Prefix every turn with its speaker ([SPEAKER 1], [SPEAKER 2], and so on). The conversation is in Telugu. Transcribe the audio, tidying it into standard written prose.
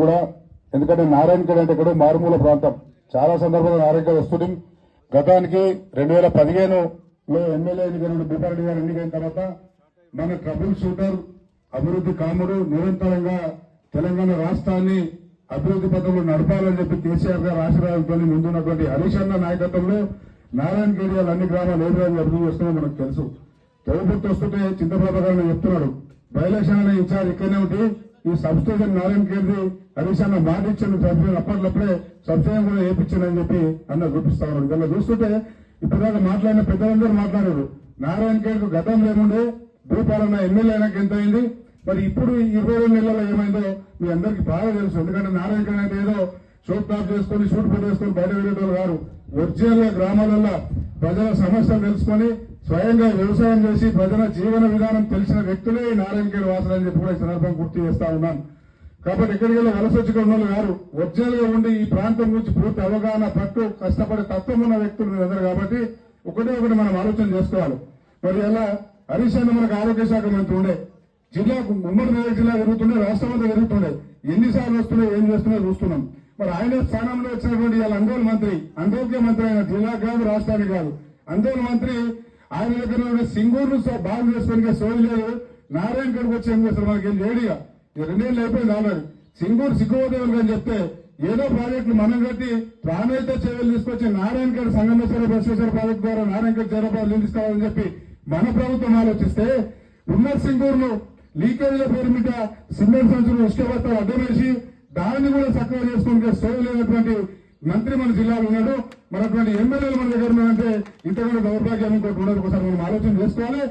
[SPEAKER 1] కూడా ఎందుకంటే నారాయణఖేడ్ అంటే ఇక్కడ మారుమూల ప్రాంతం. చాలా సందర్భాల్లో నారాయణఖేడ్ వస్తుంది. గతానికి 2015లో ఎమ్మెల్యే ఎన్నికైన భూపారెడ్డి గారు ఎన్నికైన తర్వాత మన ట్రబుల్ షూటర్ అభివృద్ధి కాముడు నిరంతరంగా తెలంగాణ రాష్ట్రాన్ని అభివృద్ధి పథంలో నడపాలని చెప్పి కేసీఆర్ గారు ఆశీర్వాదంతో ముందున్నటువంటి హరీష్ అన్న నాయకత్వంలో నారాయణఖేడ్ అన్ని గ్రామాలు ఏరియాలు అభివృద్ధి చేస్తున్నామో మనకు తెలుసు. ప్రభుత్వం వస్తుంటే చింతప్రభ గారిని చెప్తున్నాడు, బయలేషన్ అనే ఇన్ఛార్జ్ ఇక్కడనే ఉంటే ఈ సబ్స్టేషన్ నారాయణఖేడ్ హరీష్ అన్న మాట ఇచ్చిన సబ్స్టేషన్ అప్పట్లప్పుడే సబ్స్టేషన్ కూడా వేయించానని చెప్పి అన్న చూపిస్తా ఉన్నాడు. ఇలా చూస్తుంటే ఇప్పటిదాకా మాట్లాడిన పెద్దలందరూ మాట్లాడారు. నారాయణఖేడ్ గతం లేకుండే భూపాలన్న ఎమ్మెల్యే అయినాక ఎంత అయింది, మరి ఇప్పుడు 22 నెలల్లో ఏమైందో మీ అందరికీ బాగా తెలుసు. ఎందుకంటే నారాయణఖేడ్ అంటే ఏదో షూట్ టాప్ చేసుకుని షూట్ ఫోటో వేసుకుని బయట వెళ్ళేటోళ్ళు గారు. ఒరిజినల్ గా గ్రామాలలో ప్రజల సమస్యలు తెలుసుకుని స్వయంగా వ్యవసాయం చేసి ప్రజల జీవన విధానం తెలిసిన వ్యక్తులే నారాయణఖేడ్ వాసులు అని చెప్పి కూడా ఈ సందర్భం గుర్తు చేస్తా ఉన్నాను. కాబట్టి ఎక్కడికి వెళ్ళి వలస వచ్చి ఉన్న గారు ఒరిజినల్ గా ఉండి ఈ ప్రాంతం గురించి పూర్తి అవగాహన పట్టు కష్టపడే తత్వం ఉన్న వ్యక్తులు మీరందరూ. కాబట్టి ఒకటి మనం ఆలోచన చేసుకోవాలి. మరి ఎలా హరీష్ అన్న మనకు ఆరోగ్య శాఖ మంత్రి ఉండే, జిల్లాకు ఉమ్మడి మెదక్ జిల్లా జరుగుతుండే, రాష్ట్రం అంతా జరుగుతుండే, ఎన్నిసార్లు వస్తున్నాయో ఏం చేస్తున్నాయో చూస్తున్నాం. మరి ఆయన స్థానంలో వచ్చినటువంటి ఇవాళ అందోళన మంత్రి, ఆరోగ్య మంత్రి అయిన జిల్లాకు కాదు రాష్ట్రానికి కాదు అందోళన మంత్రి ఆయన దగ్గర సింగూరును బాగు చేసుకుని సోయి లేదు. నారాయణఖేడ్కి వచ్చి ఏం చేస్తారు మనకి ఏం లేడిగా 2 ఏళ్ళు అయిపోయింది ఆల్రెడీ. సింగూరు సిగ్గుపోదేవులు అని చెప్తే ఏదో ప్రాజెక్టులు మనం కట్టి ప్రాణాయిత చర్యలు తీసుకొచ్చి నారాయణఖేడ్ సంగమేశ్వర బసవేశ్వర ప్రాజెక్టు ద్వారా నారాయణఖేడ్ చేరపాలు నిలుస్తామని చెప్పి మన ప్రభుత్వం ఆలోచిస్తే ఉన్న సింగూరును లీకేజీల పేరు మీద సిమెంట్ సంచులు ఇసుక బస్తాలు అడ్డమేసి దాన్ని కూడా చక్కగా చేసుకుని సోయి లేనటువంటి మంత్రి మన జిల్లాలో ఉన్నాడు. మనటువంటి ఎమ్మెల్యేలు మన దగ్గర ఉన్నారంటే ఇంతకంటే దౌర్భాగ్యం ఇంకోటి ఉండదు. ఒకసారి మనం ఆలోచన చేసుకోవాలి.